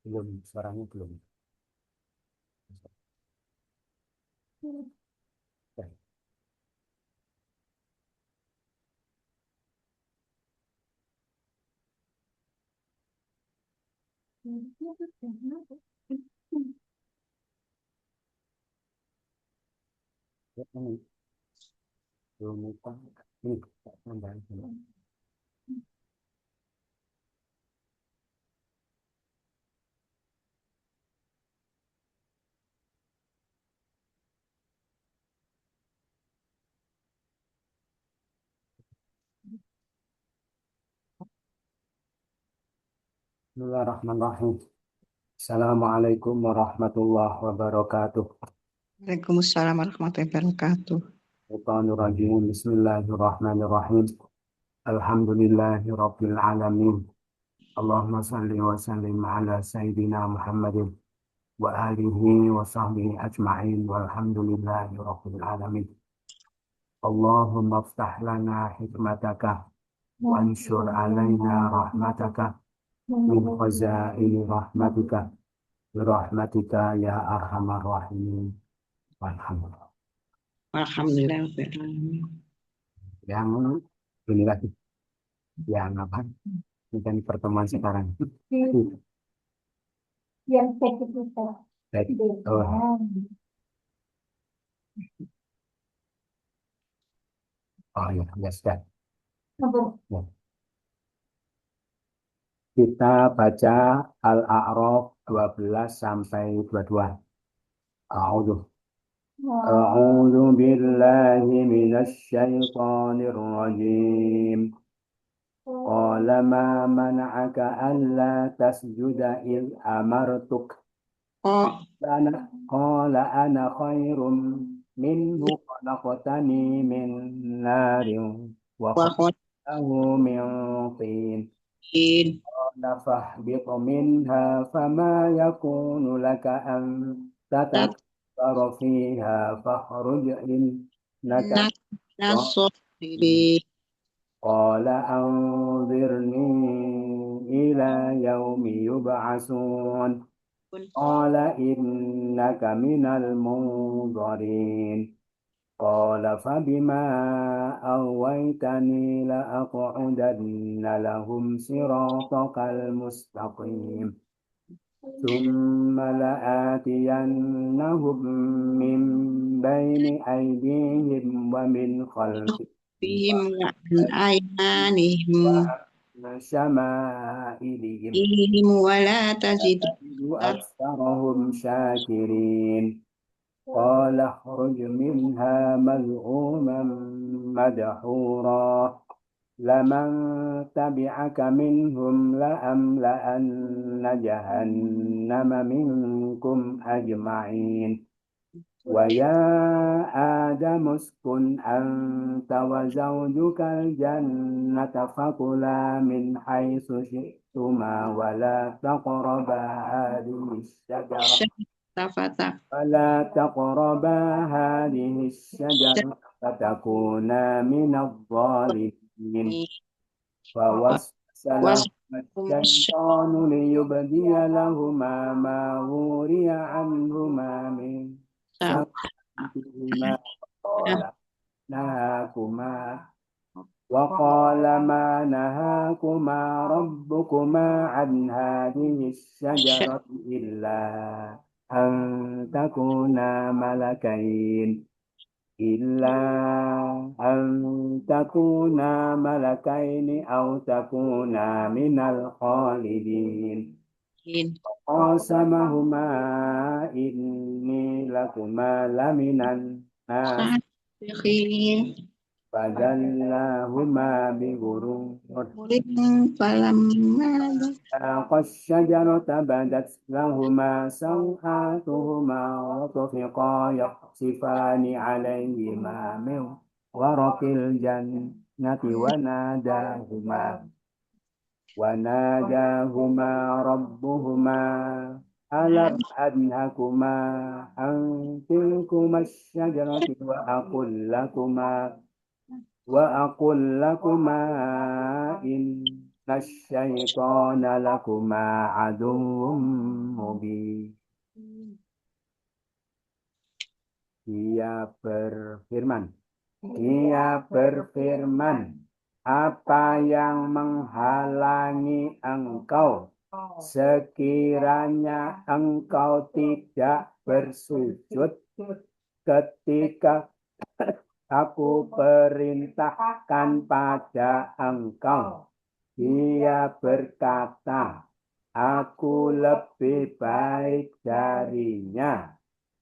Belum, suaranya belum. Ya. Ya, ini belum lupa. Ini tambahan dulu. Bismillahirrahmanirrahim. Assalamualaikum warahmatullahi wabarakatuh. Waalaikumsalam warahmatullahi wabarakatuh. Shaitanirrajim. Bismillahirrahmanirrahim. Alhamdulillahi rabbil alamin. Allahumma salli wa sallim ala sayyidina Muhammadin wa alihi wa sahbihi ajma'in walhamdulillahi rabbil alamin. Allahumma aftah lana hikmataka wansur alaina rahmataka min khazaini rahmatika birahmatika ya arhamar rahimin. Alhamdulillah. Alhamdulillah rabbil alamin. Yang ini lagi, yang apa? Ini kan pertemuan sekarang. Yang sertifikat. Baik. Oh, oh ya, ya sudah. Ya. Kita baca Al-A'raf 12 sampai 22. A'udzu A'udzu billahi minasy syaithanir rajim. Qala ma mana'aka alla tasjuda il amartuk. Oh, Qala ana khairum minhu khalaqtani min narin wa wa khalaqtahu min tin. khodin قال فاهبط منها فما يكون لك أن تتكبر فيها فاخرج إنك nak nasabiri قال أنظرني إلى يوم يبعثون قال إنك من المنظرين قال فبما أغويتني لأقعدن لهم صراطك المستقيم ثم لآتينهم من بين أيديهم ومن خلفهم bihim wa an aymanihim وعن شمائلهم ihim wa la tajid أكثرهم شاكرين قال اخرج منها مذءوما مدحورا لمن تبعك منهم لأملأن جهنم منكم أجمعين ويا آدم اسكن أنت وزوجك الجنة فكلا من حيث شئتما ولا تقربا هذه الشجرة syafata فلا تقربا هذه الشجرة فتكونا من الظالمين فوسوس لهما الشيطان ليبدي لهما ما وري عنهما من سوءاتهما نهاكما وقال ما نهاكما ربكما عن هذه الشجرة إلا أن تكونا ملكين أو تكونا من الخالدين قاسمهما إني لكما لمن الناصحين فدلاهما بغرور falamma فذاقا الشجرة بدت لهما سوآتهما وطفقا يخصفان عليهما من ورق الجنة وناداهما ربهما ألم أنهكما عن تلكما الشجرة وأقل لكما إن asyaitona lakuma aduwwum mubin. Dia berfirman, apa yang menghalangi engkau sekiranya engkau tidak bersujud ketika aku perintahkan pada engkau? Dia berkata, aku lebih baik darinya.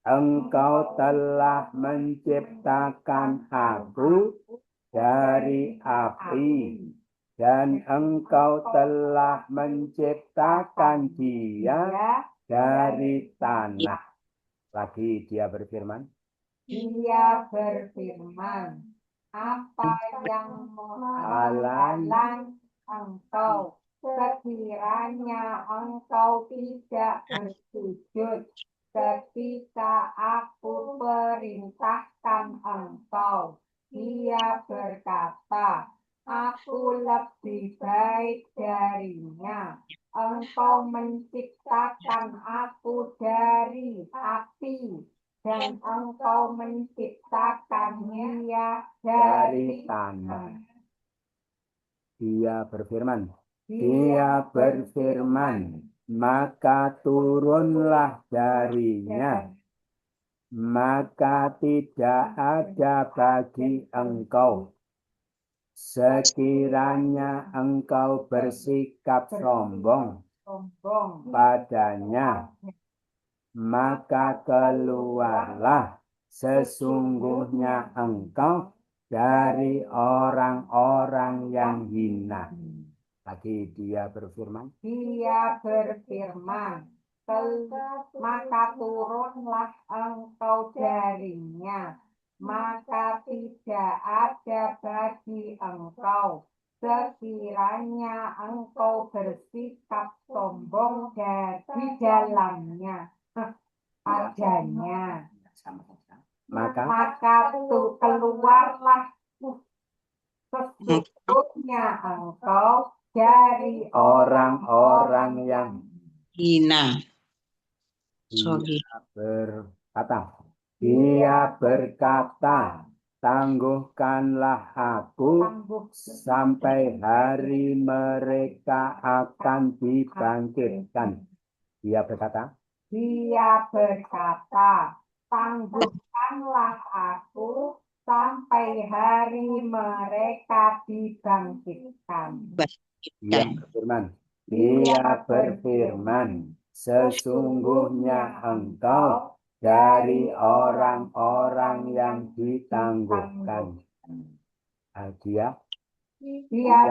Engkau telah menciptakan aku dari api, dan engkau telah menciptakan dia dari tanah. Lagi dia berfirman, apa yang menghalang engkau sekiranya engkau tidak bersujud ketika aku perintahkan engkau. Dia berkata, aku lebih baik darinya. Engkau menciptakan aku dari api, dan engkau menciptakan dia dari tanah. Dia berfirman, maka turunlah darinya, maka tidak ada bagi engkau sekiranya engkau bersikap sombong padanya, maka keluarlah, sesungguhnya engkau dari orang-orang yang hina. Lagi dia berfirman, maka turunlah engkau darinya, maka tidak ada bagi engkau sekiranya engkau bersikap sombong di dalamnya adanya. Maka keluarlah, sesungguhnya engkau dari orang-orang yang hina. Dia berkata, tangguhkanlah aku sampai hari mereka akan dibangkitkan. Dia berkata, tangguhkanlah aku sampai hari mereka dibangkitkan. Dia berfirman, sesungguhnya engkau dari orang-orang yang ditangguhkan. Dia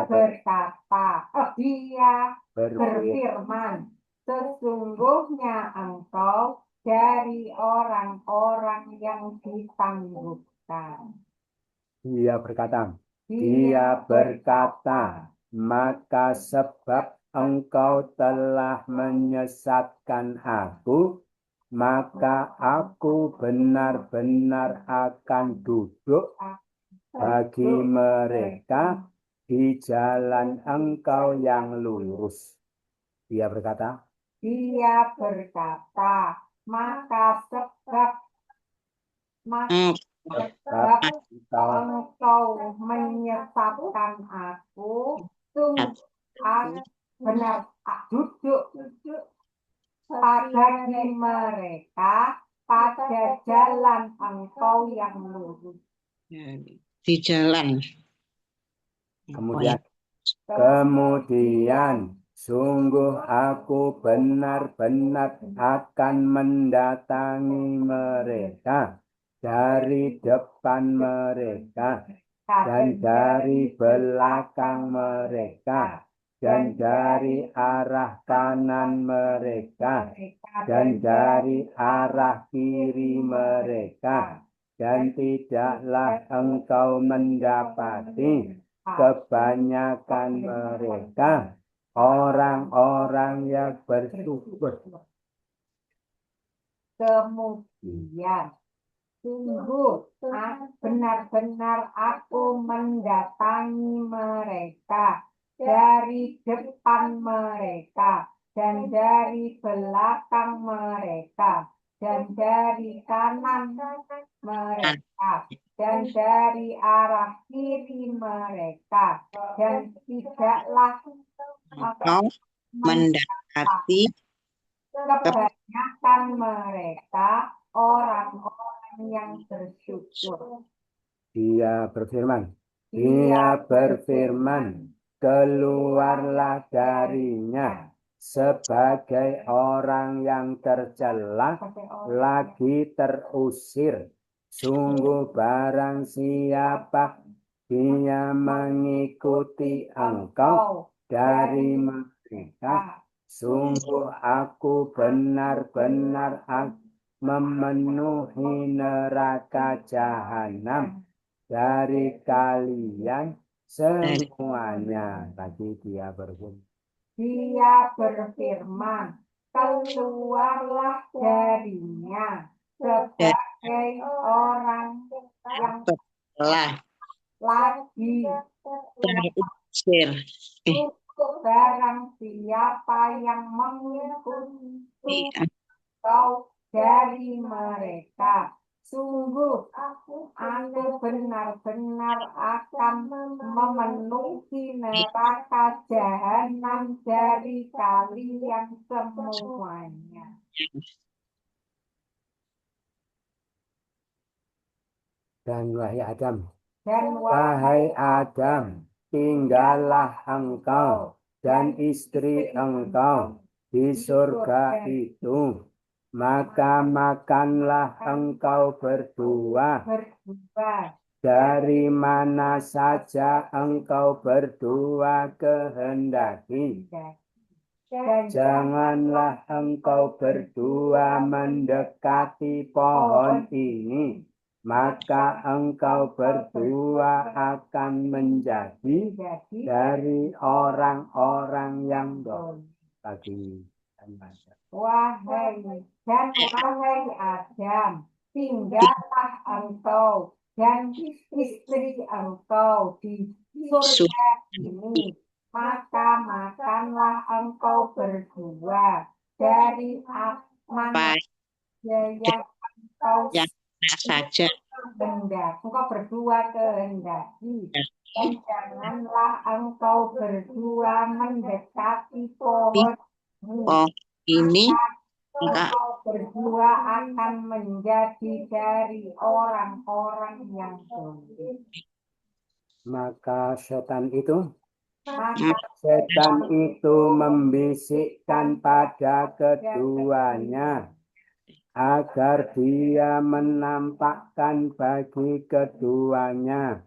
berfirman, sesungguhnya engkau dari orang-orang yang ditangguhkan. Dia berkata, maka sebab engkau telah menyesatkan aku, maka aku benar-benar akan duduk bagi mereka di jalan engkau yang lurus. Dia berkata, maka sebab engkau menyesatkan aku, benar duduk bagi mereka pada jalan engkau yang lurus. Di jalan. Kemudian sungguh aku benar-benar akan mendatangi mereka dari depan mereka dan dari belakang mereka dan dari arah kanan mereka dan dari arah kiri mereka, dan tidaklah engkau mendapati kebanyakan mereka orang-orang yang bersyukur. Kemudian sungguh benar-benar aku mendatangi mereka dari depan mereka, dan dari belakang mereka, dan dari kanan mereka, dan dari arah kiri mereka, dan tidaklah Engkau mendekati kebanyakan mereka orang-orang yang bersyukur. Dia berfirman, keluarlah darinya sebagai orang yang tercela, lagi terusir. Sungguh barang siapa dia mengikuti engkau dari mereka, sungguh aku benar-benar memenuhi neraka jahanam dari kalian semuanya. Tadi dia berfirman, keluarlah darinya sebagai orang yang telah lagi terusir. barang siapa yang mengikuti Iya. engkau dari mereka. Sungguh aku benar-benar akan memenuhi neraka jahanam dari kalian semuanya. dan Dan wahai Adam, tinggallah engkau dan istri engkau di surga itu, maka makanlah engkau berdua dari mana saja engkau berdua kehendaki. Janganlah engkau berdua mendekati pohon ini, maka engkau berdua akan menjadi dari orang-orang yang dolim. Wahai Adam, tinggallah engkau dan istri engkau di surga ini, maka makanlah engkau berdua dari mana yang engkau saja engkau berdua kehendaki, dan janganlah engkau berdua mendekati pohon ini, engkau berdua akan menjadi dari orang-orang yang dolim. Maka setan itu membisikkan pada keduanya agar dia menampakkan bagi keduanya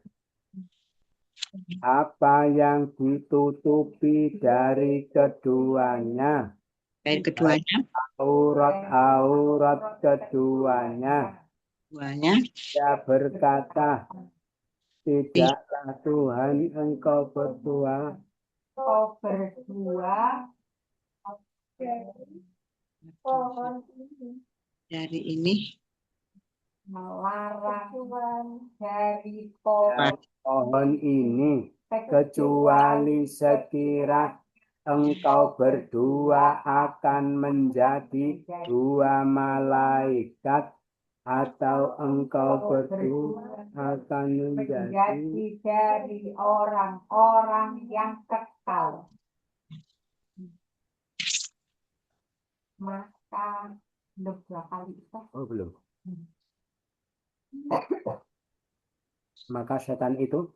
apa yang ditutupi dari keduanya, aurat keduanya. Dia berkata, tidaklah Tuhan engkau berdua dari ini melarang dari pohon ini, kecuali sekira engkau berdua akan menjadi dua malaikat, atau engkau berdua akan menjadi dari orang-orang yang kekal. Maka dua kali itu. belum. Maka setan itu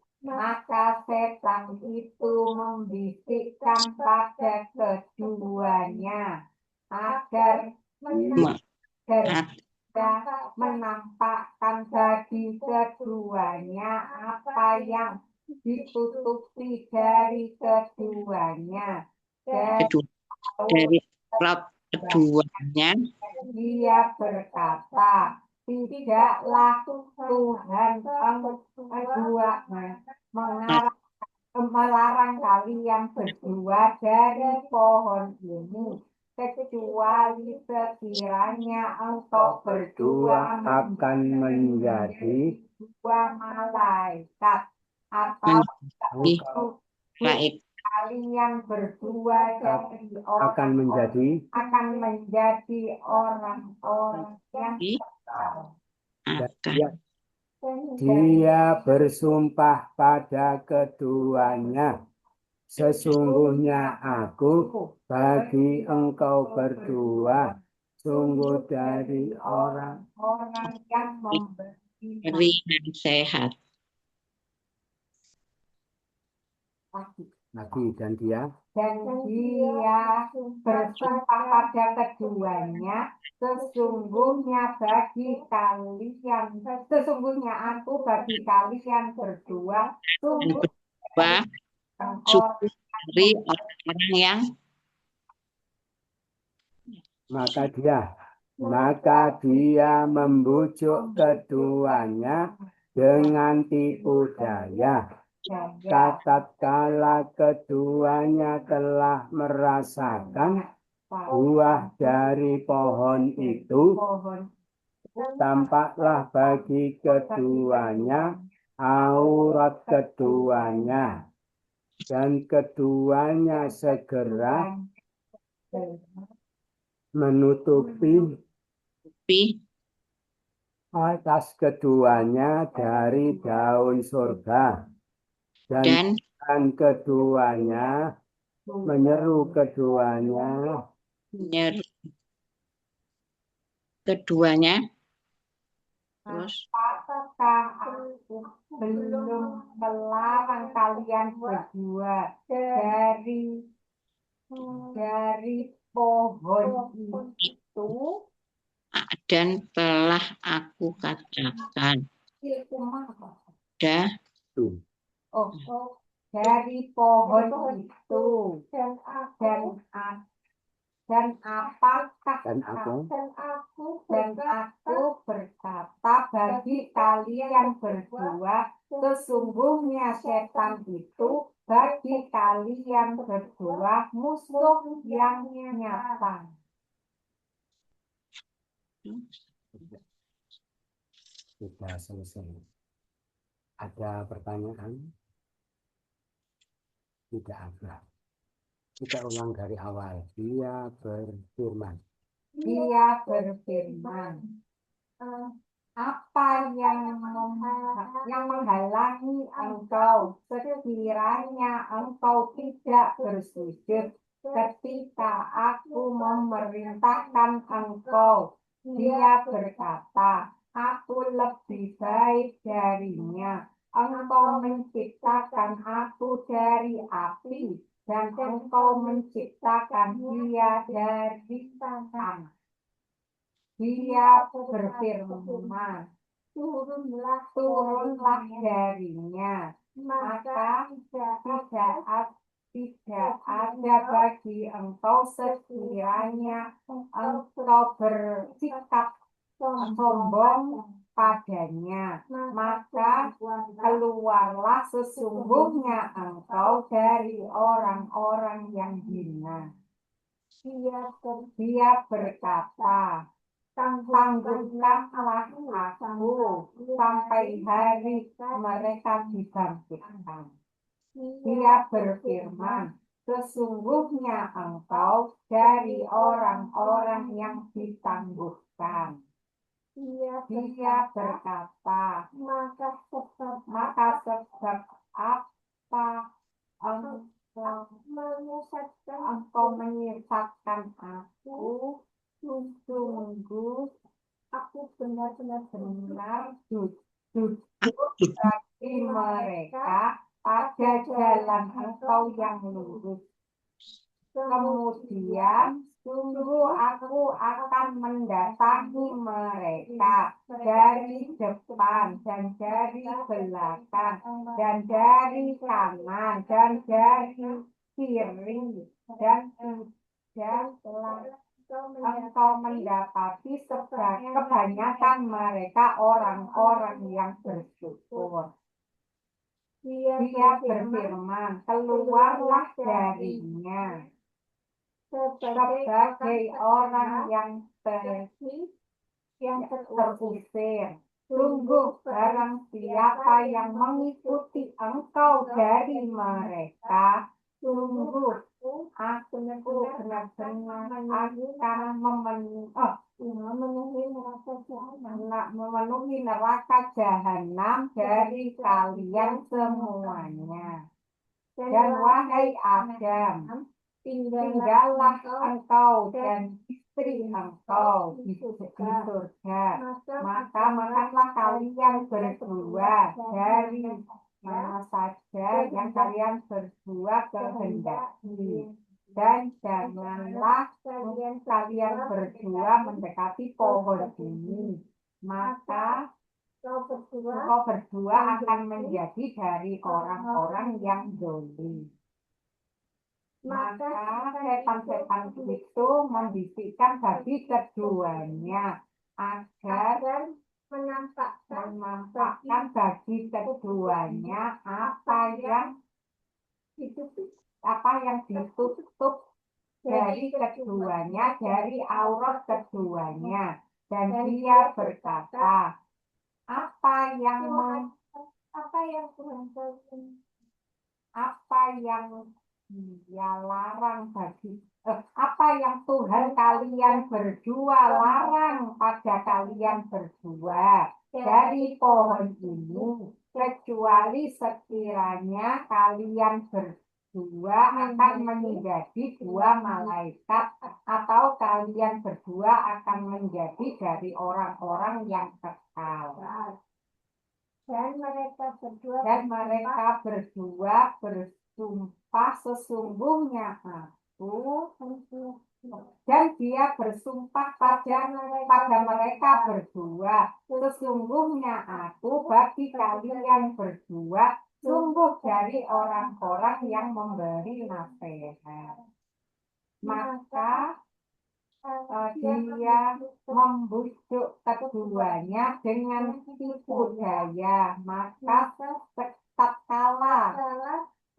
membisikkan pada keduanya agar menampakkan bagi keduanya apa yang ditutupi dari keduanya. Dari keduanya Dia berkata, tidaklah Tuhan melarang kalian berdua dari pohon ini, kecuali sekiranya engkau berdua akan menjadi dua malaikat, atau kalian berdua dari akan menjadi orang-orang yang Di akan dia bersumpah pada keduanya, sesungguhnya aku bagi engkau berdua sungguh dari orang yang memberi ringan sehat. lagi dan dia bersumpah pada keduanya, sesungguhnya aku bagi kalian berdua Dan sungguh berdua orang suku dari orang-orang yang maka dia membujuk keduanya dengan tipu daya. Tatkala keduanya telah merasakan buah dari pohon itu, tampaklah bagi keduanya aurat keduanya, dan keduanya segera menutupi atas keduanya dari daun surga, dan keduanya menyeru keduanya terus apakah aku belum melarang kalian berdua dari pohon itu? dan telah aku katakan dah Dari pohon itu dan aku berkata bagi kalian berdua, sesungguhnya setan itu bagi kalian berdua musuh yang nyata. Sudah selesai. Ada pertanyaan? Tidak ada. Kita ulang dari awal. Dia berfirman, apa yang menghalangi engkau sekiranya engkau tidak bersujud ketika aku memerintahkan engkau? Dia berkata, aku lebih baik darinya. Engkau menciptakan aku dari api, dan engkau menciptakan dia dari tanah. Dia berfirman, turunlah darinya, maka tidak ada bagi engkau sekiranya engkau bersikap sombong padanya, maka keluarlah sesungguhnya engkau dari orang-orang yang hina. Dia berkata, tanggungkanlah aku sampai hari mereka dibangkitkan. Dia berfirman, sesungguhnya engkau dari orang-orang yang ditangguhkan. Dia berkata, maka sebab apa engkau menyesatkan aku? Sungguh aku benar-benar duduk bagi mereka pada jalan engkau yang lurus. Kemudian sungguh aku akan mendatangi mereka dari depan dan dari belakang dan dari kanan dan dari kiri, dan engkau mendapati kebanyakan mereka orang-orang yang bersyukur. Dia berfirman, keluarlah darinya sebagai orang yang terusir. Sungguh barang siapa yang mengikuti engkau dari mereka, Sungguh aku benar-benar akan memenuhi neraka jahanam dari kalian semuanya. Dan wahai Adam, tinggallah engkau dan istri engkau di surga. Maka makanlah kalian berdua dari mana saja yang kalian berdua kehendaki. Dan janganlah kalian berdua mendekati pohon ini. Maka kau berdua akan menjadi dari orang-orang yang zalim. Maka setan-setan itu membisikkan bagi keduanya agar menampakkan bagi keduanya apa yang ditutup dari keduanya, dari aurat keduanya. Dan dia berkata, apa yang dia larang apa yang Tuhan kalian berdua larang pada kalian berdua dari pohon ini, kecuali sekiranya kalian berdua akan menjadi dua malaikat, atau kalian berdua akan menjadi dari orang-orang yang kekal. Dan mereka berdua bersumpah, sesungguhnya aku, dan dia bersumpah pada mereka berdua, sesungguhnya aku bagi kalian berdua sungguh dari orang-orang yang memberi nasihat. Maka dia membujuk keduanya dengan tipu daya. Maka tatkala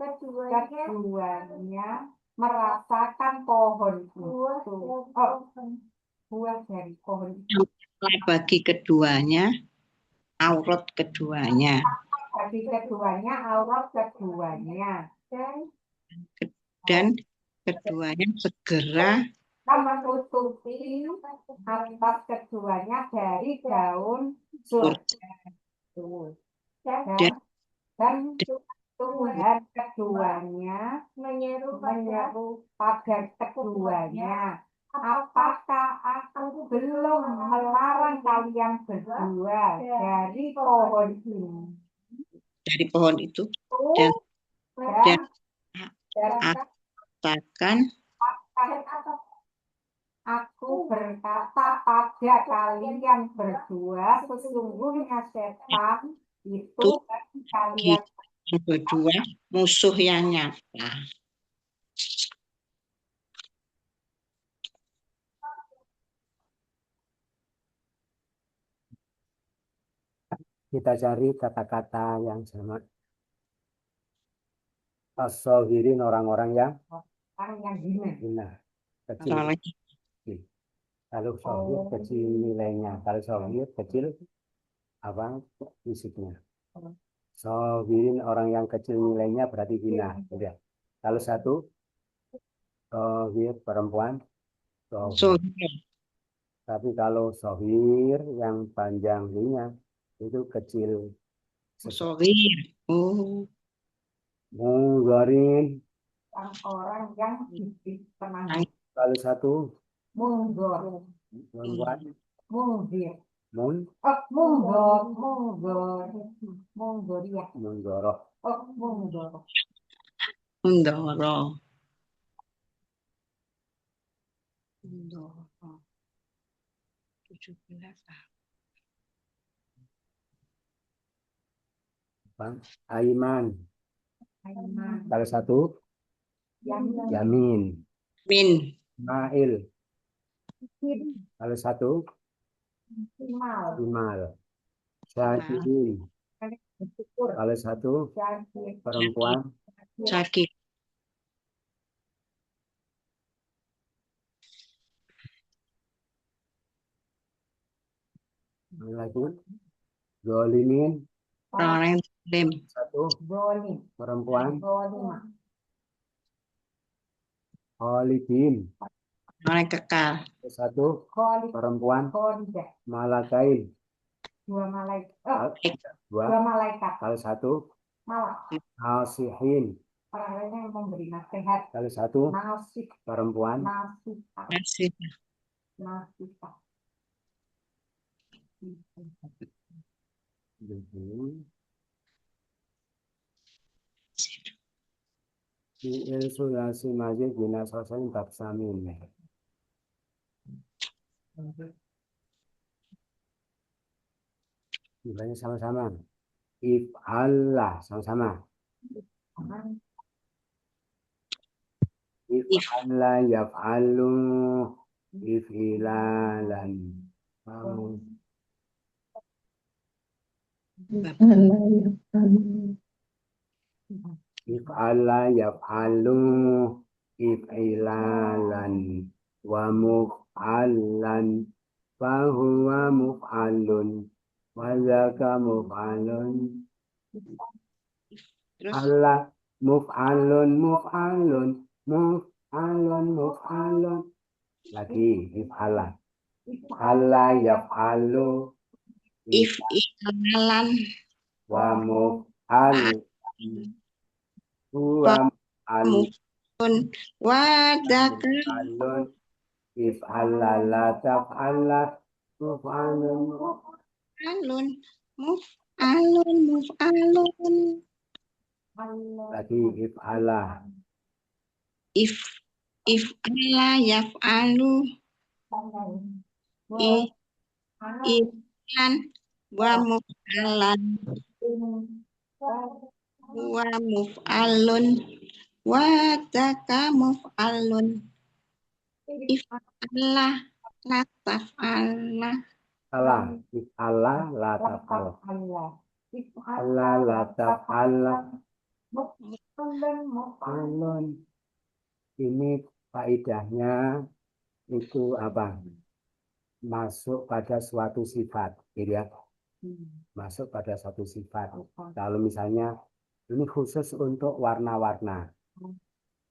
keduanya merasakan pohon itu, buah dari pohon itu, Bagi keduanya, aurat keduanya. bagi keduanya aurat keduanya, Dan keduanya segera menutupi atas keduanya dari daun surga. Dan Tuhan keduanya menyeru pada keduanya, apakah aku belum melarang kalian berdua dari pohon ini? dari pohon itu, dan katakan, aku berkata pada kalian berdua, sesungguhnya setan itu bagi kalian berdua musuh yang nyata. Kita cari kata-kata yang sama. As-sohirin, orang-orang yang hina, kecil. Kalau sohir kecil nilainya, kalau sohir kecil apa fisiknya. Sohirin, orang yang kecil nilainya berarti hina. Udah. Kalau satu sohir perempuan, sohir. Tapi kalau sohir yang panjang hina itu kecil. Sohir. Oh. Munggarin, orang yang pernah. kalau satu Munggor. perempuan, Munggir. munggor, Munggor ya. munggoroh. Munggor. Mundoro. 17. Aiman. Kalau satu Yamin. Min. Mail. Kalau satu Imal. Syahidin. Kalau satu perempuan Sakit. lagi Zolimin. Orang yang zalim. Satu perempuan Khalidin. Orang kekal. Satu Khalid. perempuan. Khalidah. Malakain. Dua malaikat. Dua. Dua malaikat. Kalau satu Malak. nasihin. Orang lainnya yang memberi nasihat. Kalau satu Nasih. perempuan. Nasihat. Masih. Nasihat. Fi'il sulasi majid bina sosain bab samin. Bilangnya sama-sama. If'allah sama-sama. If'allah yaf'alu if'ilalan. If'allah yaf'alu if'ilalan wa muf'alan fahuwa muf'alun wa zaka muf'alun. Terus Allah muf'alun muf'alun muf'alun muf'alun. Lagi if'alah. Allah yaf'alu if'ilan wa muf'al wa muf'al muf'un wadaka muf'alun if'ala la taf'ala muf'alun. muf'alun muf'alun Lagi if'ala if'ala yaf'alu if'ilan wa muf'alan wa muf'alun wadaka muf'alun if'ala la taf'ala salah if'ala la taf'al if'ala la taf'ala muf'alun. Ini faedahnya itu apa? Masuk pada suatu sifat, gitu ya. Masuk pada suatu sifat. Kalau misalnya ini khusus untuk warna-warna.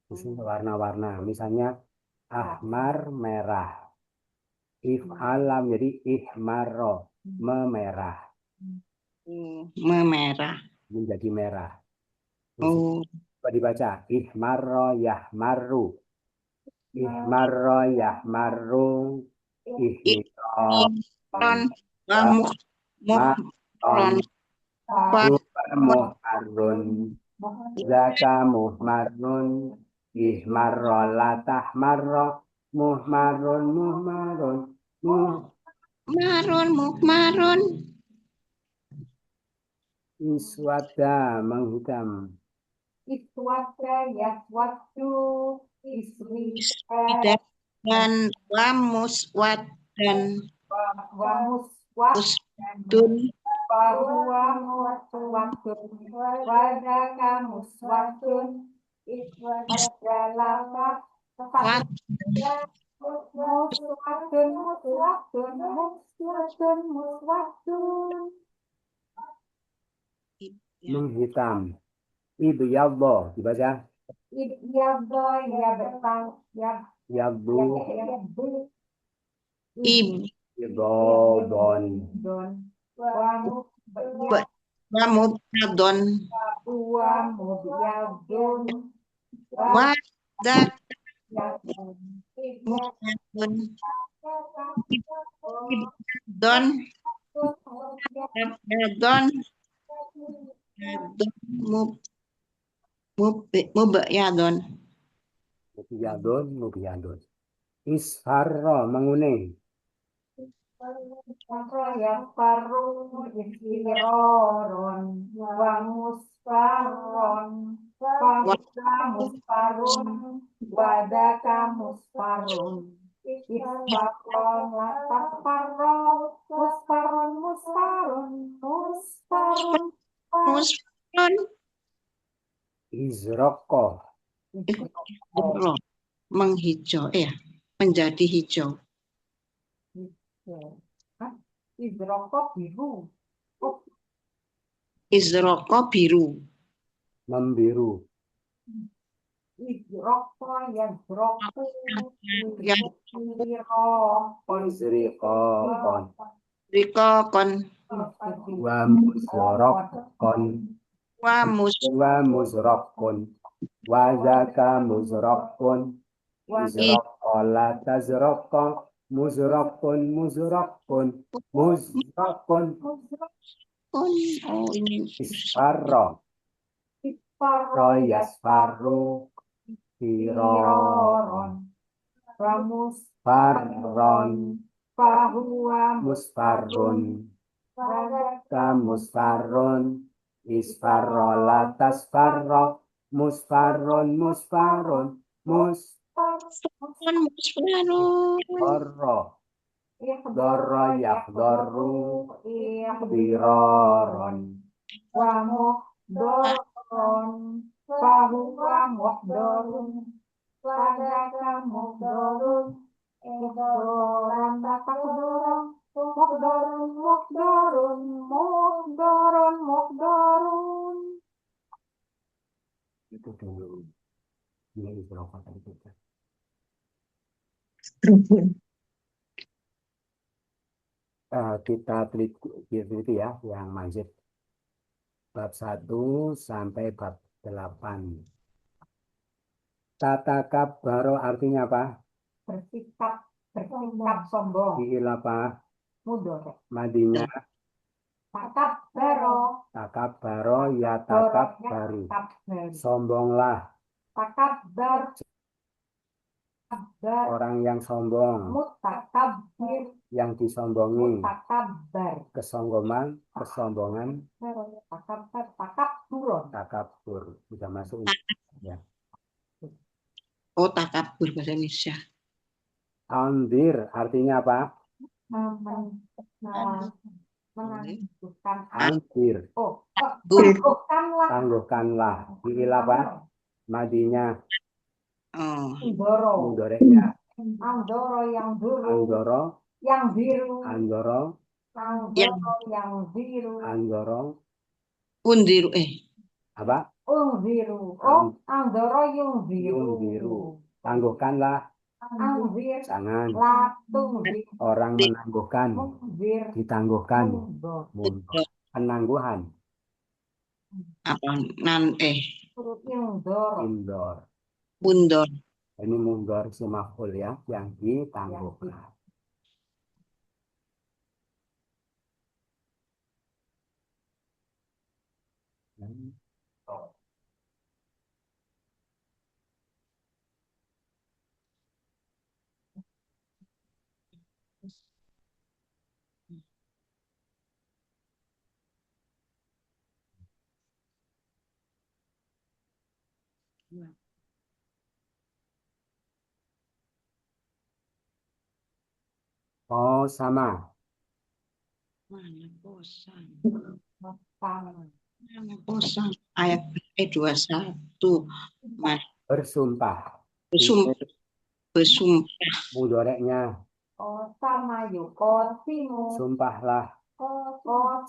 Khusus untuk warna-warna. Misalnya ahmar merah. If'ala jadi ihmarro memerah. memerah. Menjadi merah. Oh, Coba dibaca ihmarro yahmarru. Ihmarro yahmarru ihmiron wa muhron muharrun zaka muhmarrun ihmarro latahmarro muhmarrun muhmarrun muhmarun iswada menghitam. Iswada yaswadu isri dan wa muswadan wa muswad dun bahwa muswadun wadaka muswadun iswada lama wat muswadun muswadun muswadun muswadun Menghitam. Ibyadha dibaca ya boy ya betang ya yabdu ib idadon don wamu wa mubtadon wamu ya don wa dak ya mubtadun don don mubyadon mubiyadun isharra menguning yang paru istiroron wamusparon musparun wadaka musparun isparon latak paron musparun musparun musparun musparun izraqqa menghijau menjadi hijau Izroko biru. izroko biru membiru Idroko yadroku. Ya. Isriqon. Riko kon Wa musrokon. wa mus Wa musrokon. Wa zaka musrokon. Izrokola tazroko. Musrokon musrokon. Musrokon. kon. Oh ini Isfarro. Royasfarru. Firoron. Ramus Farron. fahuwa Musfarrun. musfarun. Kamusfarrun. Isfarrola tasfarro. Musfarrun musfarrun. kon musfarun. Musfarro. Dorro yakdorru. Firoron. Wa muhdoron fahuwa muhdorun wadaka muhdorun ihdoran takdorun muhdorun. Itu dulu. Ini berapa tadi kita? Kita teliti ya yang manjid bab 1 sampai bab 8. Tatakabaro artinya apa? Bersikap sombong. Fi'il apa? Mudhari. Madinya Takabaro ya takabbaru. Sombonglah Takabbar orang yang sombong, mutakabbir yang disombongi, mutakabbar kesombongan, takabburon. takabur. Sudah masuk ya. Oh takabur bahasa Indonesia. Andir artinya apa? Menanggungkan Andir, tangguhkanlah. Fi'il apa? Madinya Oh mudhari'nya Andoro yang dulu andoro, yang biru andoro, yang biru undiru apa? biru andoro yang biru Tangguhkanlah, Angbir jangan. latung Orang menangguhkan, bir ditangguhkan. munggo Penangguhan, apa nan indor. undor. Ini mundor si maf'ul ya, yang ditangguhkan. Oh sama. Mana bosan? tangan Mana bosan? Ayat 21. Mas Bersumpah. bersumpah. Mudhari'nya sama yukosimu sumpahlah.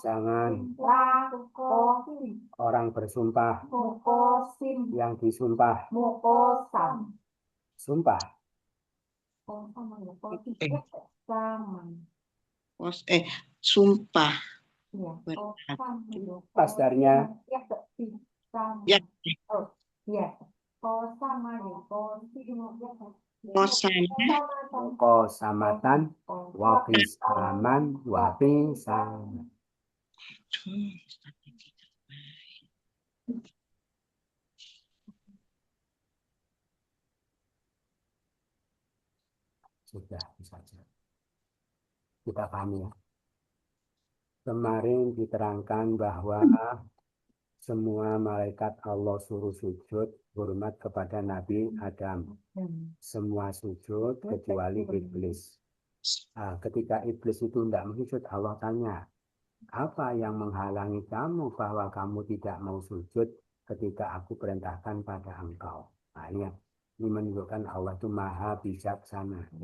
Jangan kosim orang bersumpah mukosim yang disumpah. mukosam Sumpah. sama yukosim sama Sumpah. ya Pasdarnya Ya, ya sama yukosim bosan. Kosamatan wafisaman wafisan. Sudah saja. Kita pahami ya. Kemarin diterangkan bahwa semua malaikat Allah suruh sujud hormat kepada Nabi Adam. Semua sujud kecuali iblis. Ketika iblis itu tidak sujud, Allah tanya, apa yang menghalangi kamu bahwa kamu tidak mau sujud ketika aku perintahkan pada engkau? Nah, ini menunjukkan Allah itu maha bijaksana.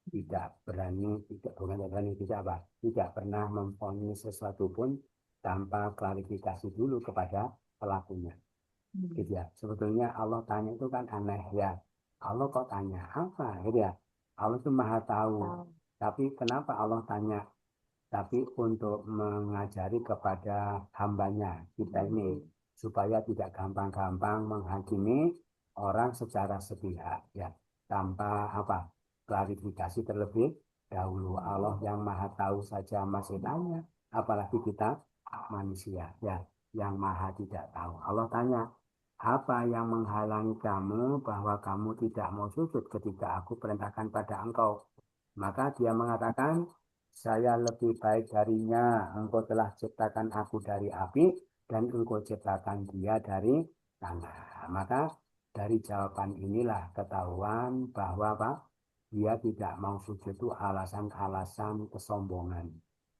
Tidak pernah memvonis sesuatu pun tanpa klarifikasi dulu kepada pelakunya. gitu ya. Sebetulnya Allah tanya itu kan aneh ya. Allah kok tanya apa gitu ya. Allah itu maha tahu. Tapi kenapa Allah tanya? Tapi untuk mengajari kepada hambanya kita ini supaya tidak gampang-gampang menghakimi orang secara sepihak ya, tanpa apa klarifikasi terlebih dahulu. Allah yang maha tahu saja masih tanya, apalagi kita manusia ya yang maha tidak tahu. Allah tanya, apa yang menghalangi kamu bahwa kamu tidak mau sujud ketika aku perintahkan pada engkau? Maka dia mengatakan, saya lebih baik darinya. Engkau telah ciptakan aku dari api dan engkau ciptakan dia dari tanah. Maka dari jawaban inilah ketahuan bahwa Pak, dia tidak mau sujud itu alasan-alasan kesombongan.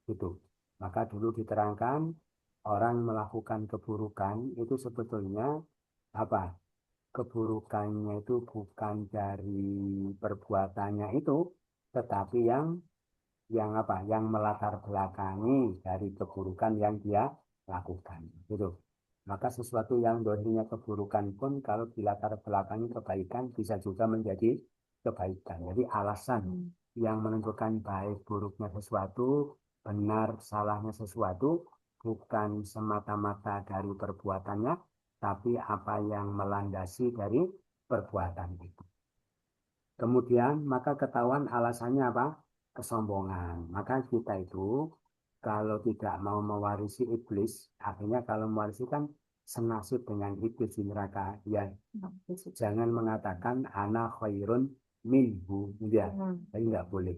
Itu. Maka dulu diterangkan orang melakukan keburukan itu sebetulnya apa? Keburukannya itu bukan dari perbuatannya itu, tetapi yang apa? Yang melatar belakangi dari keburukan yang dia lakukan. Gitu. Maka sesuatu yang dohirnya keburukan pun kalau dilatar belakangi kebaikan bisa juga menjadi kebaikan. Jadi alasan yang menentukan baik buruknya sesuatu, benar salahnya sesuatu, bukan semata-mata dari perbuatannya, tapi apa yang melandasi dari perbuatan itu. Kemudian maka ketahuan alasannya apa? Kesombongan. Maka kita itu kalau tidak mau mewarisi iblis, artinya kalau mewarisi kan senasib dengan iblis di neraka. Ya, jangan mengatakan ana khairun minhu, ya, tapi nggak boleh.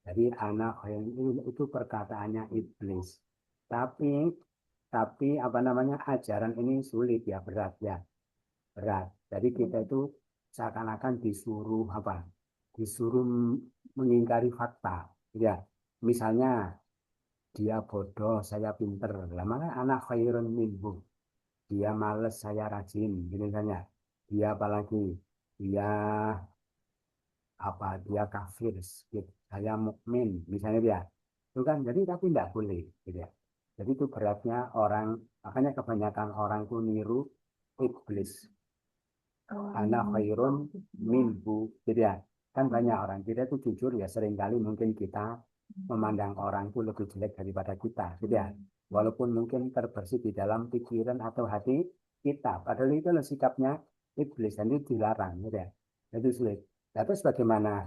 Jadi ana khairun itu perkataannya iblis. Tapi apa namanya ajaran ini sulit ya, berat ya, berat. Jadi kita itu seakan-akan disuruh apa? Disuruh mengingkari fakta. Ya, misalnya dia bodoh, saya pinter. Lama anak khairun minhu. Dia males, saya rajin. Gini misalnya. Dia apalagi? Dia apa? Dia kafir, saya mukmin. Misalnya dia. Itu kan, jadi tapi tidak boleh. Gitu ya. Jadi itu beratnya orang, makanya kebanyakan orang itu niru iblis. Ana khairun minhu. Jadi ya, kan banyak orang kita itu jujur ya seringkali mungkin kita memandang orang itu lebih jelek daripada kita, gitu ya. Walaupun mungkin terbersih di dalam pikiran atau hati kita, padahal itu adalah sikapnya iblis dan itu dilarang, gitu ya. Itu sulit. Tapi bagaimana?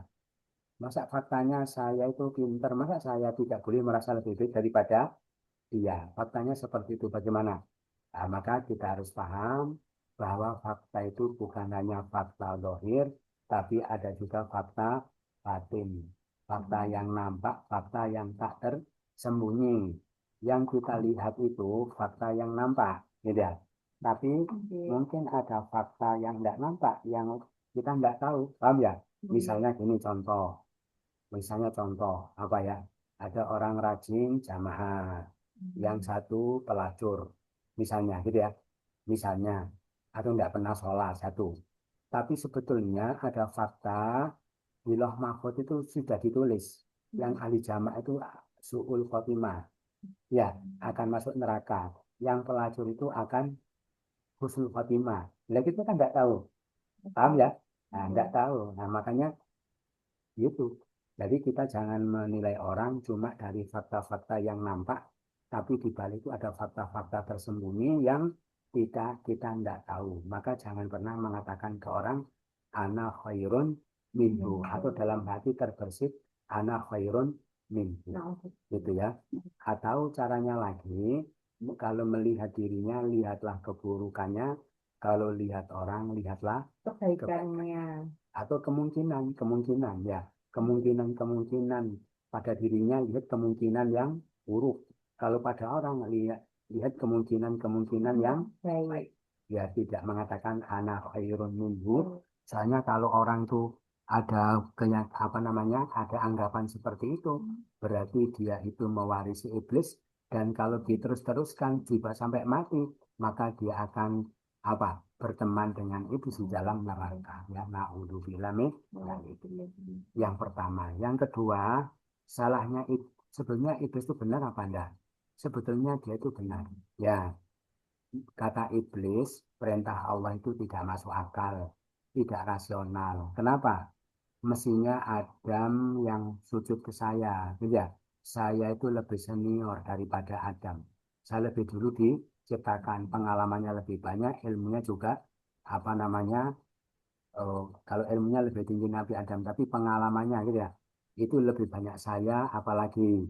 Masa faktanya saya itu pintar, masa saya tidak boleh merasa lebih baik daripada dia? Faktanya seperti itu. Bagaimana? Nah, maka kita harus paham bahwa fakta itu bukan hanya fakta dohir, tapi ada juga fakta batin. Fakta yang nampak, fakta yang tak tersembunyi. Yang kita lihat itu fakta yang nampak, gitu ya. Tapi mungkin ada fakta yang tidak nampak, yang kita tidak tahu, paham ya? Misalnya gini contoh, apa ya? Ada orang rajin jamaah, yang satu pelacur, misalnya gitu ya, misalnya, atau tidak pernah sholat satu. Tapi sebetulnya ada fakta di Lauh Mahfuz itu sudah ditulis, yang ahli jamaah itu su'ul khotimah, ya akan masuk neraka, yang pelacur itu akan husnul khotimah. Nah kita kan tidak tahu, paham ya? Nah, tidak tahu. Nah makanya gitu. Jadi kita jangan menilai orang cuma dari fakta-fakta yang nampak, tapi di balik itu ada fakta-fakta tersembunyi yang kita tidak tahu. Maka jangan pernah mengatakan ke orang ana khairun minhu atau dalam hati terbersit ana khairun minhu. Gitu ya. Atau caranya lagi, kalau melihat dirinya lihatlah keburukannya, kalau lihat orang lihatlah Kebaikannya. atau kemungkinan ya, kemungkinan pada dirinya lihat kemungkinan yang buruk, kalau pada orang lihat kemungkinan yang baik. Ya tidak mengatakan anak khairun minhu. Soalnya kalau orang tuh ada apa namanya, ada anggapan seperti itu, berarti dia itu mewarisi iblis, dan kalau diterus-teruskan juga sampai mati, maka dia akan apa, berteman dengan iblis di dalam neraka. Ya, naudzubillah min dzalik. Yang pertama. Yang kedua, salahnya sebetulnya iblis itu benar apa enggak? Sebetulnya dia itu benar. Ya, kata iblis, perintah Allah itu tidak masuk akal, tidak rasional. Kenapa? Mestinya Adam yang sujud ke saya, gitu ya. Saya itu lebih senior daripada Adam. Saya lebih dulu diciptakan, pengalamannya lebih banyak, ilmunya juga apa namanya? Kalau ilmunya lebih tinggi Nabi Adam, tapi pengalamannya gitu ya, itu lebih banyak saya, apalagi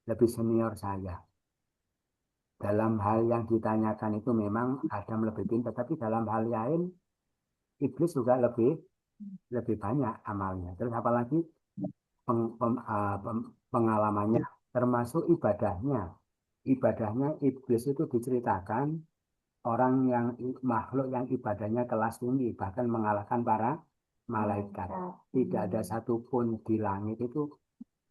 lebih senior saya. Dalam hal yang ditanyakan itu memang Adam lebih pintar, tapi dalam hal lain iblis juga lebih banyak amalnya. Terus apalagi pengalamannya, termasuk ibadahnya. Ibadahnya iblis itu diceritakan orang yang makhluk yang ibadahnya kelas tinggi, bahkan mengalahkan para malaikat. Tidak ada satupun di langit itu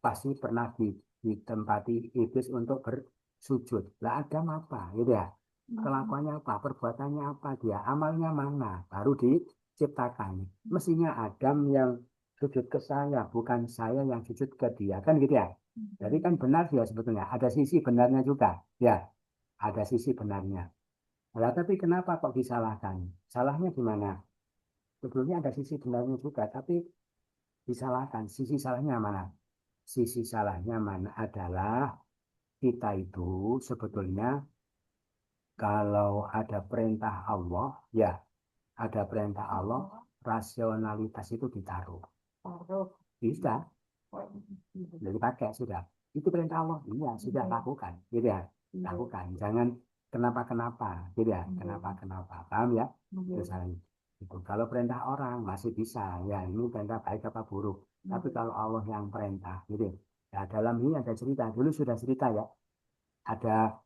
pasti pernah ditempati iblis untuk bersujud. Lah Adam apa, gitu ya? Kelakuannya apa, perbuatannya apa, dia amalnya mana, baru diciptakan. Mestinya Adam yang sujud ke saya, bukan saya yang sujud ke dia, kan gitu ya? Jadi kan benar dia sebetulnya, ada sisi benarnya juga, ya, ada sisi benarnya. Nah, tapi kenapa kok disalahkan? Salahnya di mana? Sebetulnya ada sisi benarnya juga, tapi disalahkan. Sisi salahnya mana? Sisi salahnya mana adalah kita itu sebetulnya kalau ada perintah Allah, ya ada perintah Allah, rasionalitas itu ditaruh. Taruh. Bisa, Oh, jadi pakai sudah. Itu perintah Allah, iya sudah lakukan, gitu ya. Lakukan, jangan kenapa-kenapa, gitu ya. Kenapa-kenapa, paham ya? Misalnya, itu. Kalau perintah orang masih bisa, ya ini perintah baik apa buruk. Tapi kalau Allah yang perintah, gitu. Ya, dalam ini ada cerita, dulu sudah cerita ya. Ada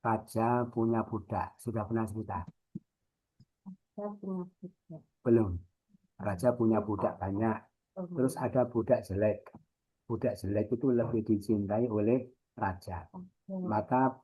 raja punya budak, sudah pernah cerita? Saya punya tiket. Belum. Raja punya budak banyak, terus ada budak jelek. Budak jelek itu lebih dicintai oleh raja. Maka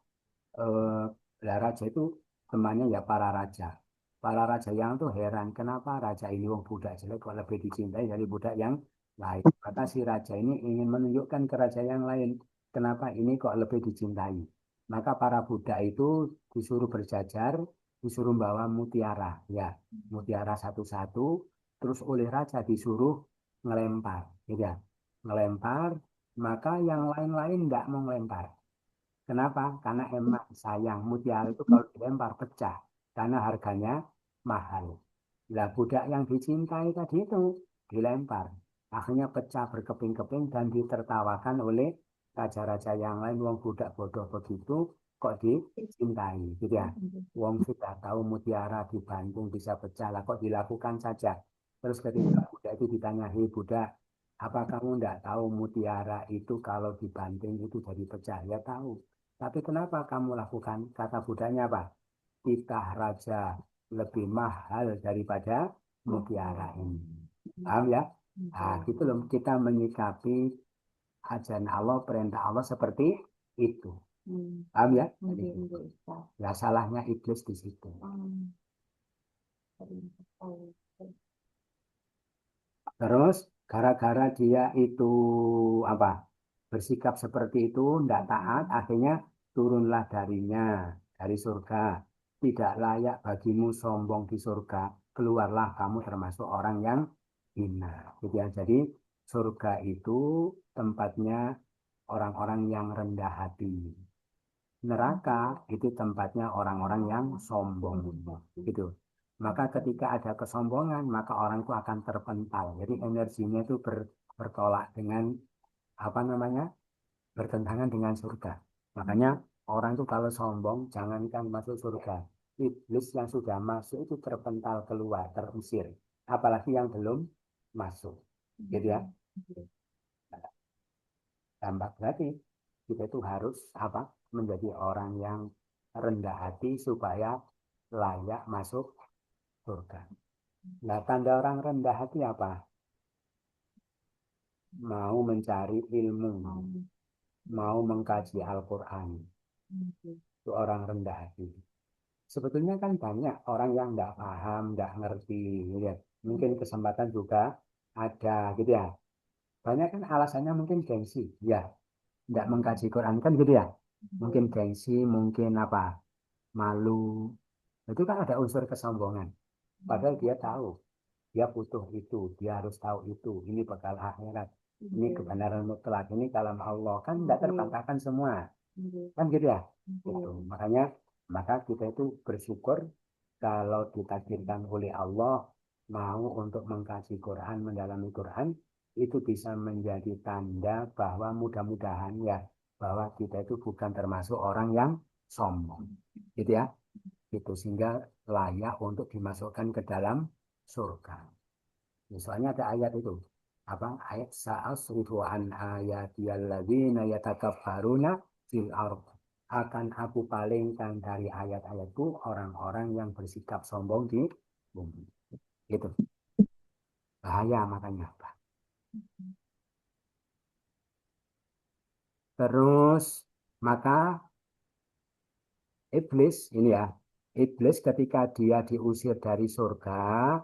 raja itu temannya ya para raja. Para raja yang tuh heran, kenapa raja ini wong budak jelek kok lebih dicintai dari budak yang lain. Maka si raja ini ingin menunjukkan ke raja yang lain, kenapa ini kok lebih dicintai. Maka para budak itu disuruh berjajar, disuruh bawa mutiara, ya, mutiara satu-satu, terus oleh raja disuruh ngelempar, gitu ya. Ngelempar, maka yang lain-lain tidak mau ngelempar. Kenapa? Karena emang sayang mutiara itu kalau dilempar pecah karena harganya mahal. Lah budak yang dicintai tadi itu dilempar, akhirnya pecah berkeping-keping dan ditertawakan oleh raja-raja yang lain. Wong budak bodoh begitu kok dicintai, gitu ya. Wong sudah tahu mutiara dibanting bisa pecah, lah kok dilakukan saja. Terus ketika budak itu ditanya, hei budak, apa kamu tidak tahu mutiara itu kalau dibanting itu jadi pecah? Ya tahu. Tapi kenapa kamu lakukan? Kata budaknya apa? Titah raja lebih mahal daripada mutiara ini. Paham ya? Nah, gitu loh kita menyikapi ajaran Allah, perintah Allah seperti itu. Paham ya? Ya salahnya iblis di situ. Terus gara-gara dia itu apa? Bersikap seperti itu, tidak taat, akhirnya turunlah darinya dari surga. Tidak layak bagimu sombong di surga. Keluarlah kamu termasuk orang yang hina. Gitu ya. Jadi surga itu tempatnya orang-orang yang rendah hati. Neraka itu tempatnya orang-orang yang sombong. Gitu. Maka ketika ada kesombongan, maka orang itu akan terpental. Jadi energinya itu bertolak dengan apa namanya? Bertentangan dengan surga. Makanya orang itu kalau sombong, jangankan masuk surga. Iblis yang sudah masuk itu terpental keluar, terusir. Apalagi yang belum masuk. Gitu ya. Tambah berarti kita itu harus apa? Menjadi orang yang rendah hati supaya layak masuk surga. Nah, tanda orang rendah hati apa? Mau mencari ilmu, mau mengkaji Al-Quran. Itu orang rendah hati. Sebetulnya kan banyak orang yang tidak paham, tidak ngerti. Ya. Mungkin kesempatan juga ada gitu ya. Banyak kan alasannya mungkin gengsi. Ya, tidak mengkaji Quran kan gitu ya. Mungkin gengsi, mungkin apa? Malu. Itu kan ada unsur kesombongan. Padahal dia tahu, dia butuh itu, dia harus tahu itu. Ini bekal akhirat, ini kebenaran mutlak, ini kalam Allah. Kan tidak terbantahkan semua. Kan gitu ya. Gitu. Makanya maka kita itu bersyukur kalau ditakdirkan oleh Allah mau untuk mengkaji Quran, mendalami Quran, itu bisa menjadi tanda bahwa mudah-mudahan ya bahwa kita itu bukan termasuk orang yang sombong, gitu ya. Itu sehingga layak untuk dimasukkan ke dalam surga. Misalnya ada ayat itu, apa ayat sa'asrifu an ayatiyal ladzina yatakabbaruna fil ardh, akan aku palingkan dari ayat-ayatku orang-orang yang bersikap sombong di bumi. Itu bahaya makanya. Terus maka iblis ini ya, iblis ketika dia diusir dari surga,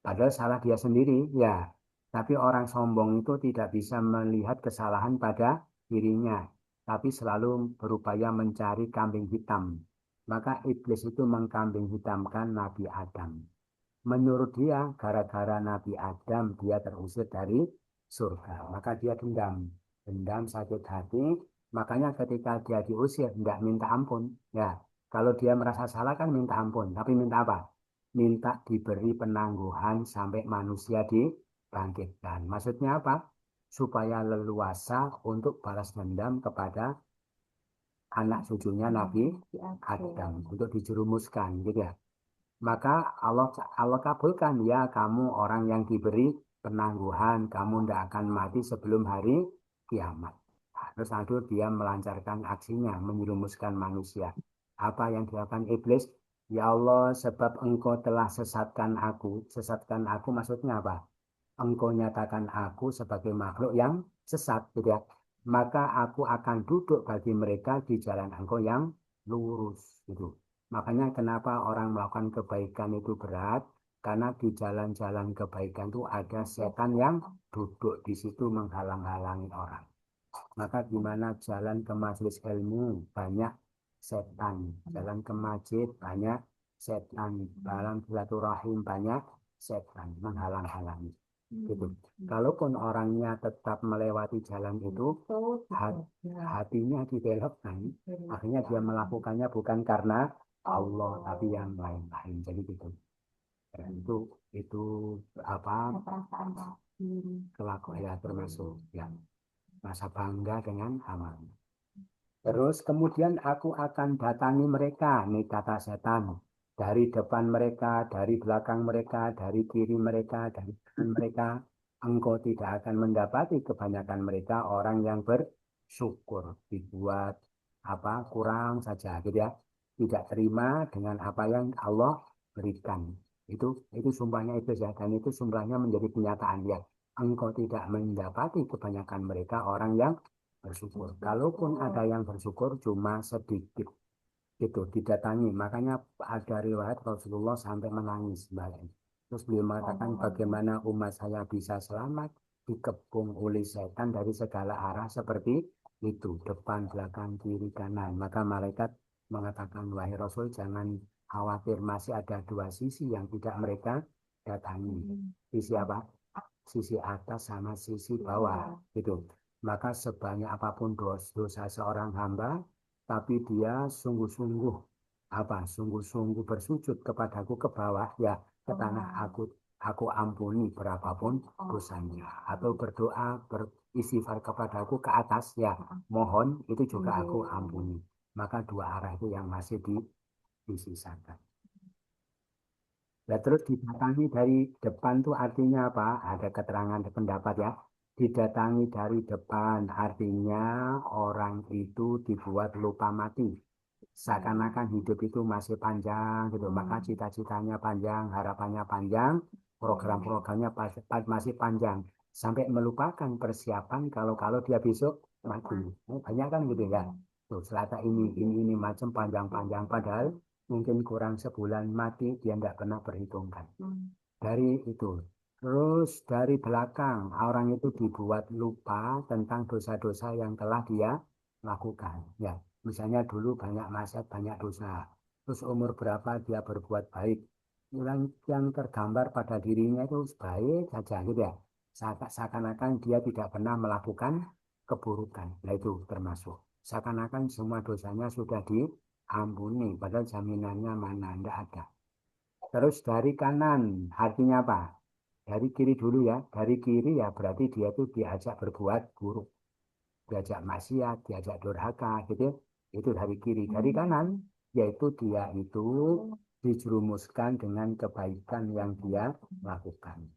padahal salah dia sendiri ya. Tapi orang sombong itu tidak bisa melihat kesalahan pada dirinya, tapi selalu berupaya mencari kambing hitam. Maka iblis itu mengkambing hitamkan Nabi Adam. Menurut dia, gara-gara Nabi Adam dia terusir dari surga. Maka dia dendam. Dendam sakit hati. Makanya ketika dia diusir, tidak minta ampun. Ya, kalau dia merasa salah kan minta ampun. Tapi minta apa? Minta diberi penangguhan sampai manusia dibangkitkan. Maksudnya apa? Supaya leluasa untuk balas dendam kepada anak cucunya Nabi Adam. Untuk dijerumuskan. Gitu ya. Maka Allah kabulkan, ya kamu orang yang diberi penangguhan, kamu tidak akan mati sebelum hari kiamat. Terus nanti dia melancarkan aksinya, menjerumuskan manusia. Apa yang dilakukan iblis? Ya Allah, sebab engkau telah sesatkan aku maksudnya apa? Engkau nyatakan aku sebagai makhluk yang sesat, gitu ya. Maka aku akan duduk bagi mereka di jalan engkau yang lurus, gitu. Makanya kenapa orang melakukan kebaikan itu berat? Karena di jalan-jalan kebaikan itu ada setan yang duduk di situ menghalang-halangi orang. Maka di mana jalan ke majelis ilmu banyak setan, jalan ke masjid banyak setan, jalan silaturahim banyak setan menghalang-halangi. Gitu. Kalaupun orangnya tetap melewati jalan itu, hatinya dibelokkan, akhirnya dia melakukannya bukan karena Allah, tapi yang lain-lain. Jadi gitu. Dan itu apa? Kelakuan ya termasuk yang rasa bangga dengan amal. Terus kemudian aku akan datangi mereka, nih kata setan. Dari depan mereka, dari belakang mereka, dari kiri mereka, dari kanan mereka. Engkau tidak akan mendapati kebanyakan mereka orang yang bersyukur. Dibuat apa kurang saja, gitu ya. Tidak terima dengan apa yang Allah berikan. Itu sumpahnya itu ya. Dan itu sumpahnya menjadi kenyataan ya. Engkau tidak mendapati kebanyakan mereka orang yang bersyukur. Kalaupun ada yang bersyukur cuma sedikit itu didatangi. Makanya ada riwayat Rasulullah sampai menangis balik. Terus beliau mengatakan bagaimana umat saya bisa selamat dikepung oleh setan dari segala arah seperti itu, depan, belakang, kiri, kanan. Maka malaikat mengatakan wahai Rasul jangan khawatir, masih ada dua sisi yang tidak mereka datangi. Sisi apa? Sisi atas sama sisi bawah gitu. Maka sebanyak apapun dosa seorang hamba, tapi dia sungguh-sungguh sungguh-sungguh bersujud kepadaku ke bawah ya ke tanah, aku ampuni berapapun dosanya. Atau berdoa beristighfar kepadaku ke atas ya mohon itu juga aku ampuni. Maka dua arah itu yang masih disisakan. Nah, terus didatangi dari depan tuh artinya apa? Ada keterangan pendapat ya. Didatangi dari depan artinya orang itu dibuat lupa mati. Seakan-akan hidup itu masih panjang gitu. Maka cita-citanya panjang, harapannya panjang, program-programnya masih panjang. Sampai melupakan persiapan kalau dia besok mati. Banyak kan gitu ya. Tuh, selata ini macam panjang-panjang. Padahal mungkin kurang sebulan mati dia tidak pernah perhitungkan. Dari itu. Terus dari belakang orang itu dibuat lupa tentang dosa-dosa yang telah dia lakukan. Ya, misalnya dulu banyak maksiat, banyak dosa. terus umur berapa dia berbuat baik. Yang tergambar pada dirinya itu baik saja gitu ya. Seakan-akan dia tidak pernah melakukan keburukan. Nah itu termasuk. Seakan-akan semua dosanya sudah diampuni, padahal jaminannya mana, tidak ada. Terus dari kanan, artinya apa? Dari kiri dulu ya. Dari kiri ya berarti dia itu diajak berbuat buruk, diajak maksiat, diajak durhaka, gitu. Itu dari kiri. Dari kanan, yaitu dia itu dijerumuskan dengan kebaikan yang dia lakukan.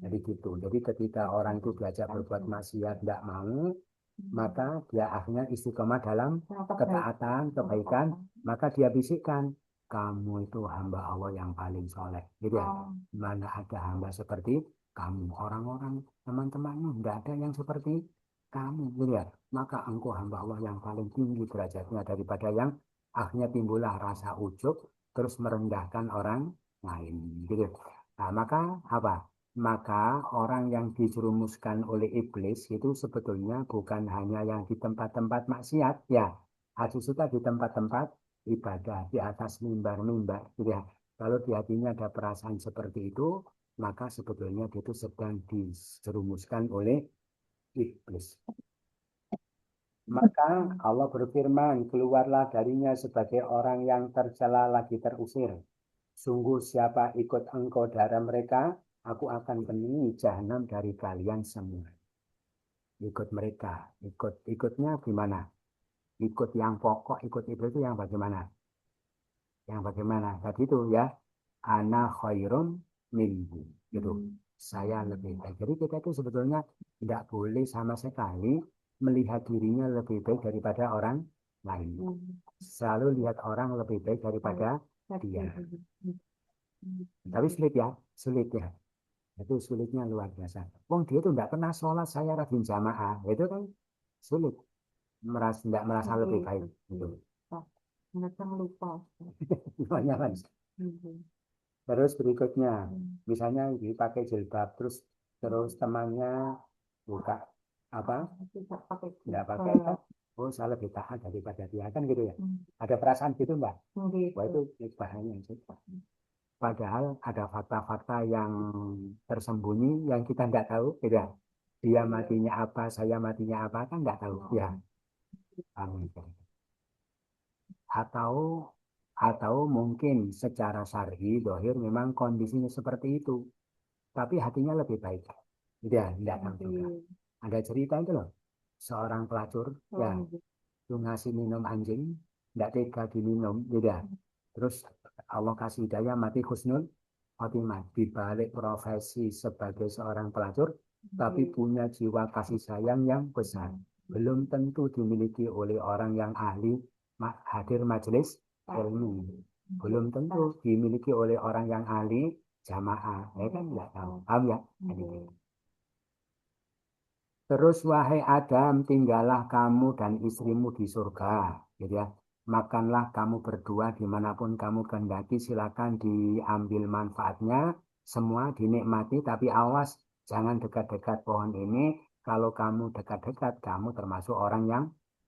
Jadi gitu. Jadi ketika orang itu diajak berbuat maksiat, tidak mau, maka dia akhirnya istiqomah dalam ketaatan, kebaikan, maka dia bisikkan, kamu itu hamba Allah yang paling soleh. Gitu ya. Mana ada hamba seperti kamu, orang-orang teman-temanmu, tidak ada yang seperti kamu. Gitu ya. Maka engkau hamba Allah yang paling tinggi derajatnya daripada yang akhirnya timbullah rasa ujub, terus merendahkan orang lain. Gitu. Nah, maka apa? Maka orang yang dijerumuskan oleh iblis itu sebetulnya bukan hanya yang di tempat-tempat maksiat, ya. Harus juga di tempat-tempat ibadah, di atas mimbar-mimbar, gitu ya. Kalau di hatinya ada perasaan seperti itu, maka sebetulnya dia itu sedang dijerumuskan oleh iblis. Maka Allah berfirman, keluarlah darinya sebagai orang yang tercela lagi terusir. Sungguh siapa ikut engkau dari mereka, aku akan penuhi jahanam dari kalian semua. Ikut mereka, ikutnya gimana? Ikut yang pokok, ikut itu yang bagaimana? Yang bagaimana? Tadi itu ya, ana khairum minhu. Gitu. Saya lebih baik. Jadi kita itu sebetulnya tidak boleh sama sekali melihat dirinya lebih baik daripada orang lain. Selalu lihat orang lebih baik daripada dia. Tapi sulit ya, sulit ya. Itu sulitnya luar biasa. Wong dia itu tidak pernah sholat, saya rajin jamaah. Itu kan sulit. Tidak merasa lebih baik. Gitu. lupa. Namanya kan. Terus berikutnya, misalnya dipakai jilbab, terus temannya buka apa? Tidak pakai kan? Oh, saya lebih taat daripada dia kan gitu ya. Ada perasaan gitu Mbak? Wah itu bahaya sih. Padahal ada fakta-fakta yang tersembunyi yang kita tidak tahu, gitu ya. Dia matinya apa, saya matinya apa kan tidak tahu. Ya, amin. Atau mungkin secara syar'i dohir memang kondisinya seperti itu, tapi hatinya lebih baik. Dia tidak tahu juga. Ada cerita itu loh, seorang pelacur ya itu ngasih minum anjing, tidak tega diminum, tidak. Terus Allah kasih hidayah mati husnul khotimah di balik profesi sebagai seorang pelacur, tapi punya jiwa kasih sayang yang besar. Belum tentu dimiliki oleh orang yang ahli hadir majelis ilmu. Belum tentu dimiliki oleh orang yang ahli jamaah. Ya kan nggak tahu. Paham ya? Terus wahai Adam, tinggallah kamu dan istrimu di surga. Gitu ya. Makanlah kamu berdua dimanapun kamu kehendaki, silakan diambil manfaatnya, semua dinikmati, tapi awas jangan dekat-dekat pohon ini. Kalau kamu dekat-dekat, kamu termasuk orang yang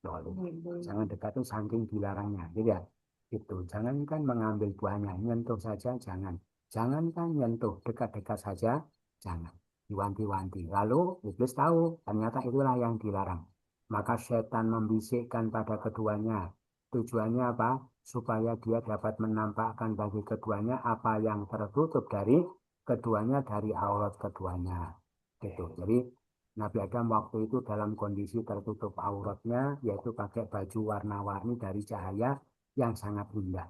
dolim. Jangan dekat itu saking dilarangnya, gitu ya. Itu jangankan mengambil buahnya, nyentuh saja jangan. Jangankan nyentuh, dekat-dekat saja jangan. Diwanti-wanti. Lalu iblis tahu ternyata itulah yang dilarang. Maka setan membisikkan pada keduanya. Tujuannya apa? Supaya dia dapat menampakkan bagi keduanya apa yang tertutup dari keduanya, dari aurat keduanya. Gitu. Jadi Nabi Adam waktu itu dalam kondisi tertutup auratnya, yaitu pakai baju warna-warni dari cahaya yang sangat indah.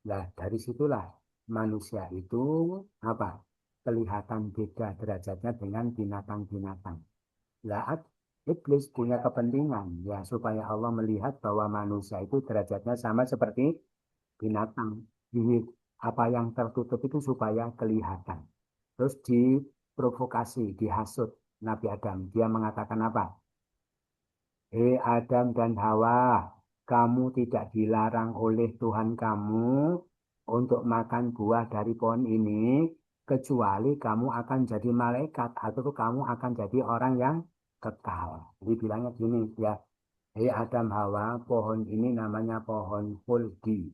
Nah, dari situlah manusia itu apa? Kelihatan beda derajatnya dengan binatang-binatang. Lah, iblis punya kepentingan ya supaya Allah melihat bahwa manusia itu derajatnya sama seperti binatang. Jadi apa yang tertutup itu supaya kelihatan. Terus diprovokasi, dihasut Nabi Adam. Dia mengatakan apa? Hei Adam dan Hawa, kamu tidak dilarang oleh Tuhan kamu untuk makan buah dari pohon ini, kecuali kamu akan jadi malaikat atau kamu akan jadi orang yang kekal. Jadi bilangnya gini ya, hei Adam Hawa, pohon ini namanya pohon khuldi.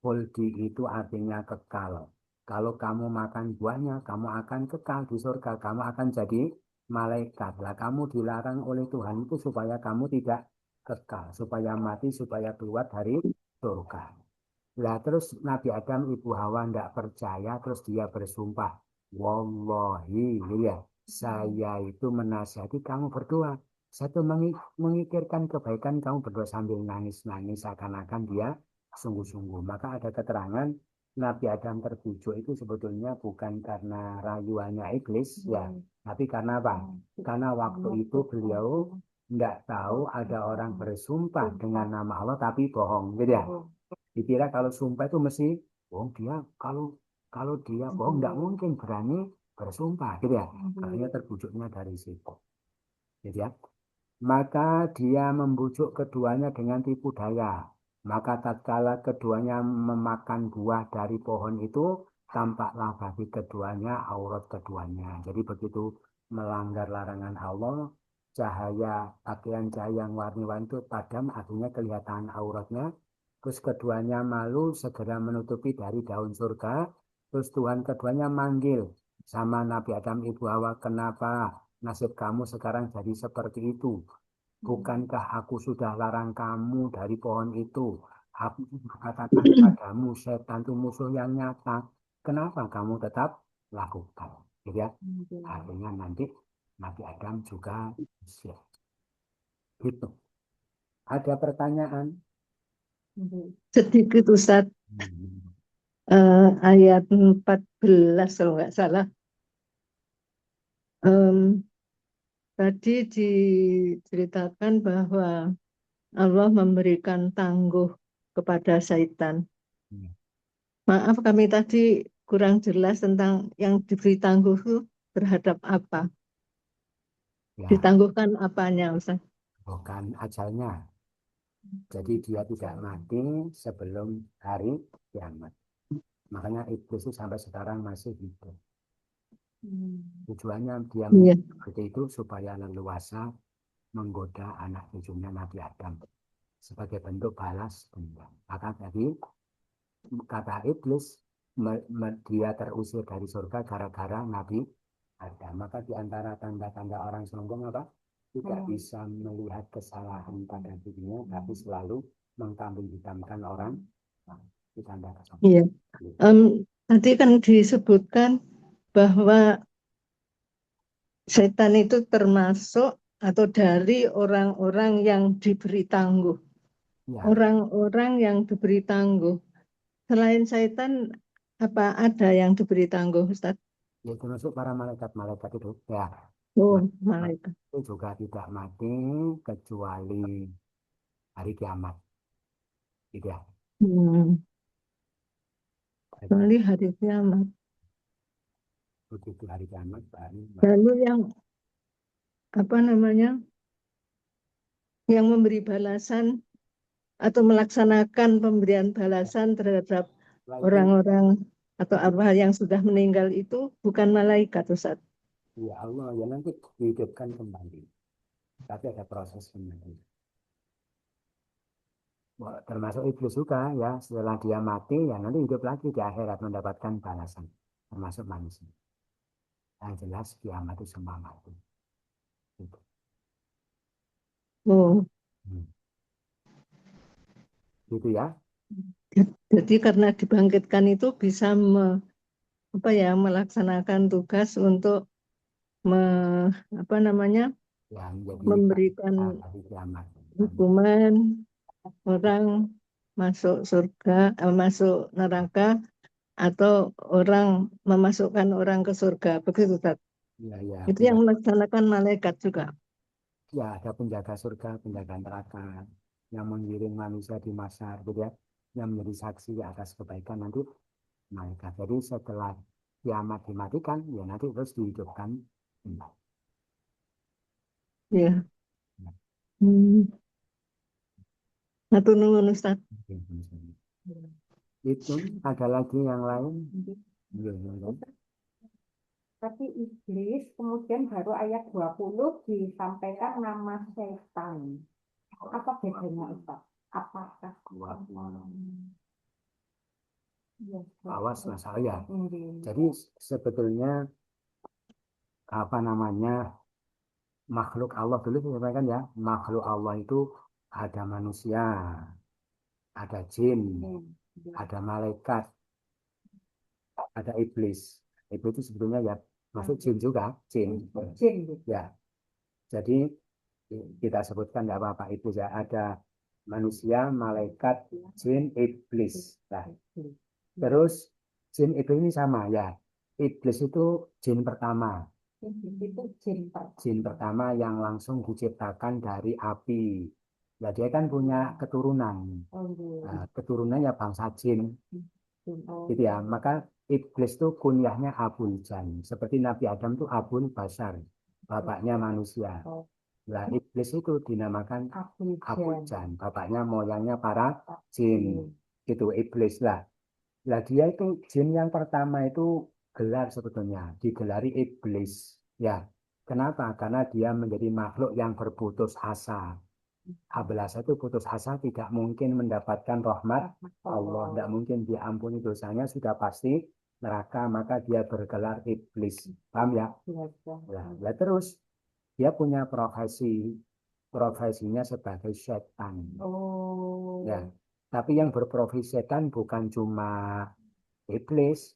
Khuldi itu artinya kekal. Kalau kamu makan buahnya, kamu akan kekal di surga. Kamu akan jadi malaikat. Lah kamu dilarang oleh Tuhan itu supaya kamu tidak kekal, supaya mati, supaya keluar dari surga. Lah terus Nabi Adam, Ibu Hawa tidak percaya, terus dia bersumpah, Wallahi, ya, saya itu menasihati kamu berdua. Satu mengikirkan kebaikan kamu berdua sambil nangis-nangis seakan-akan dia sungguh-sungguh. Maka ada keterangan Nabi Adam terbujuk itu sebetulnya bukan karena rayuannya iblis, ya, tapi karena apa? Karena waktu itu beliau tidak tahu ada orang bersumpah dengan nama Allah tapi bohong, gitu ya. Dikira kalau sumpah itu mesti bohong, dia kalau kalau dia bohong tidak mungkin berani bersumpah, gitu ya. Makanya terbujuknya dari situ. Gitu ya. Maka dia membujuk keduanya dengan tipu daya. Maka tatkala keduanya memakan buah dari pohon itu, tampaklah bagi keduanya aurat keduanya. Jadi begitu melanggar larangan Allah, cahaya pakaian cahaya yang warni-warni itu padam, artinya kelihatan auratnya. Terus keduanya malu, segera menutupi dari daun surga. Terus Tuhan keduanya manggil sama Nabi Adam, Ibu Hawa, kenapa nasib kamu sekarang jadi seperti itu? Bukankah aku sudah larang kamu dari pohon itu? Aku katakan padamu, setan itu musuh yang nyata. Kenapa kamu tetap lakukan? Gitu ya. Artinya nanti Nabi Adam juga siap. Gitu. Ada pertanyaan? Sedikit Ustadz, ayat 14 kalau nggak salah. Tadi diceritakan bahwa Allah memberikan tangguh kepada syaitan. Maaf kami tadi kurang jelas tentang yang diberi tangguh itu terhadap apa? Ya, Ditangguhkan apanya, Ustaz? bukan ajalnya. Jadi dia tidak mati sebelum hari kiamat. Makanya iblis itu sampai sekarang masih hidup. Tujuannya dia Iya. seperti itu supaya leluasa menggoda anak cucunya Nabi Adam sebagai bentuk balas dendam. Maka tadi kata iblis, dia terusir dari surga gara-gara Nabi Adam. Maka di antara tanda-tanda orang sombong apa? Tidak bisa melihat kesalahan pada dirinya, tapi selalu mengkambing hitamkan orang. Itu tanda kesombongan. Iya. Tadi kan disebutkan bahwa setan itu termasuk atau dari orang-orang yang diberi tangguh. Ya, Orang-orang yang diberi tangguh. Selain setan, apa ada yang diberi tangguh, Ustaz? ya termasuk para malaikat-malaikat itu. Ya, Oh, malaikat malaikat. itu juga tidak mati kecuali hari kiamat. Gitu ya. Kecuali hari kiamat. Begitu hari kiamat baru Lalu yang apa namanya? Yang memberi balasan atau melaksanakan pemberian balasan terhadap orang-orang atau arwah yang sudah meninggal itu bukan malaikat, Ustaz. ya Allah ya nanti dihidupkan kembali. Tapi ada proses kembali. Termasuk iblis juga ya, setelah dia mati ya nanti hidup lagi di akhirat mendapatkan balasan, termasuk manusia. Yang jelas kiamat itu semua mati. Gitu. Oh, Gitu ya. jadi karena dibangkitkan itu bisa melaksanakan tugas untuk apa namanya, Yang jadi memberikan hari kiamat. hukuman orang masuk surga, masuk neraka, atau orang memasukkan orang ke surga, begitu Ustaz. Ya, ya, Itu yang melaksanakan malaikat juga. ya, ada penjaga surga, penjaga neraka, yang mengiring manusia di masa gitu ya, yang menjadi saksi atas kebaikan nanti malaikat. Jadi setelah kiamat dimatikan, ya nanti terus dihidupkan. Ya. Matur nuwun Ustaz. Itu ada lagi yang lain? Tapi iblis kemudian baru ayat 20 disampaikan nama setan. Apa bedanya Ustaz? Apakah Iya, awas betul. masalah ya. Nggih. Jadi sebetulnya apa namanya makhluk Allah dulu disampaikan ya, makhluk Allah itu ada manusia, ada jin, Nggih. ada malaikat, ada iblis. Iblis itu sebetulnya ya masuk jin juga, jin. Jin gitu. Ya, jadi kita sebutkan tidak apa-apa itu ya, ada manusia, malaikat, jin, iblis. Nah, terus jin iblis ini sama ya. Iblis itu jin pertama. Itu jin Jin pertama yang langsung diciptakan dari api. Ya, dia kan punya keturunan. Oh, nggih. Nah, keturunannya bangsa jin. Oh, Gitu ya. Maka iblis itu kunyahnya Abul Jan. Seperti Nabi Adam itu Abul Bashar. Bapaknya manusia. oh, Nah, iblis itu dinamakan Abul Abul Jan. Jan. Bapaknya moyangnya para jin. Itu iblis lah. Lah dia itu jin yang pertama itu gelar sebetulnya. Digelari iblis. Ya. Kenapa? Karena dia menjadi makhluk yang berputus asa. Ablasa itu putus asa, tidak mungkin mendapatkan rahmat Allah, tidak mungkin diampuni dosanya, sudah pasti neraka, maka dia bergelar iblis. Paham ya? Nah, terus dia punya profesinya sebagai setan. Oh, Ya, tapi yang berprofesi setan bukan cuma iblis,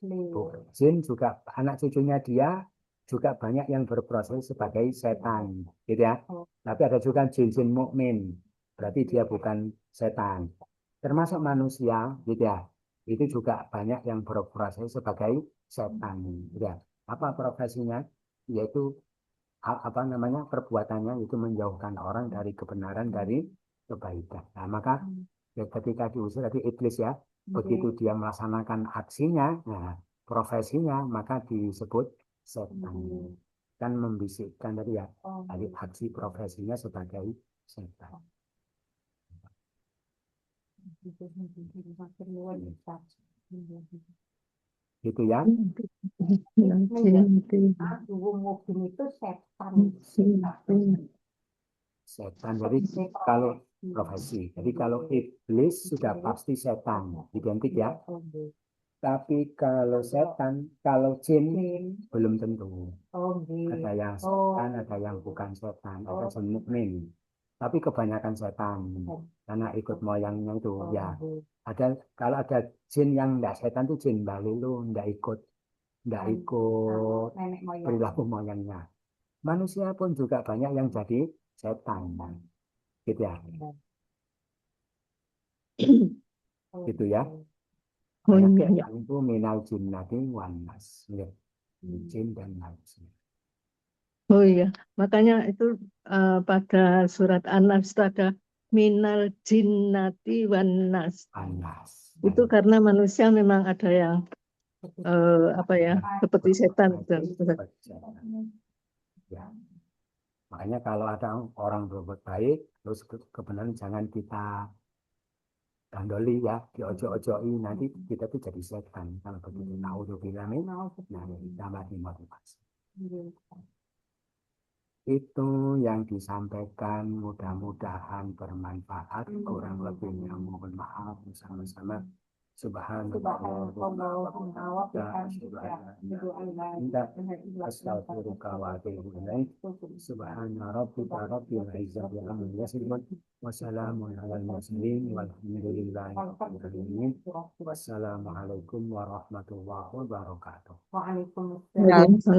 jin juga, anak cucunya dia juga banyak yang berproses sebagai setan, gitu ya. Tapi ada juga jin-jin mukmin, berarti dia bukan setan. Termasuk manusia, gitu ya. Itu juga banyak yang berproses sebagai setan, gitu ya. Apa profesinya? Yaitu apa namanya perbuatannya itu menjauhkan orang dari kebenaran, dari kebaikan. Nah, maka ketika diusir dari iblis ya, begitu dia melaksanakan aksinya, nah profesinya maka disebut setan. Kan membisikkan tadi ya, dari aksi profesinya sebagai setan. Gitu ya. Mungkin itu setan. Setan. Jadi kalau profesi, jadi kalau iblis sudah pasti setan, identik ya. Tapi kalau setan, kalau jin belum tentu. Ada yang setan, ada yang bukan setan, ada jin mukmin. Tapi kebanyakan setan, karena ikut moyangnya itu ya. Ada kalau ada jin yang tidak setan itu jin balilu, tidak ikut perilaku moyangnya. Manusia pun juga banyak yang jadi setan, gitu ya. Gitu ya. Banyak itu minal jinnati wan nas, jin dan manusia. Oh iya, makanya itu pada surat An-Nas itu ada minal jinnati wan nas. Panas. Itu karena manusia memang ada yang apa ya, seperti setan. Ya. Makanya kalau ada orang berbuat baik, terus kebenaran jangan kita dandoli ya, diojo-ojoi, nanti kita tuh jadi setan. Kalau begitu, naudzubillah min, nah tambah dimotivasi. Itu yang disampaikan, mudah-mudahan bermanfaat. Kurang lebihnya mohon maaf bersama-sama. Subhanallah astaghfiruka wa atubu ilaik. Subhana rabbika rabbil izzati amma yasifun wa salamun alal mursalin walhamdulillahi rabbil alamin. Wassalamualaikum warahmatullahi wabarakatuh. Waalaikumsalam. Waalaikumsalam.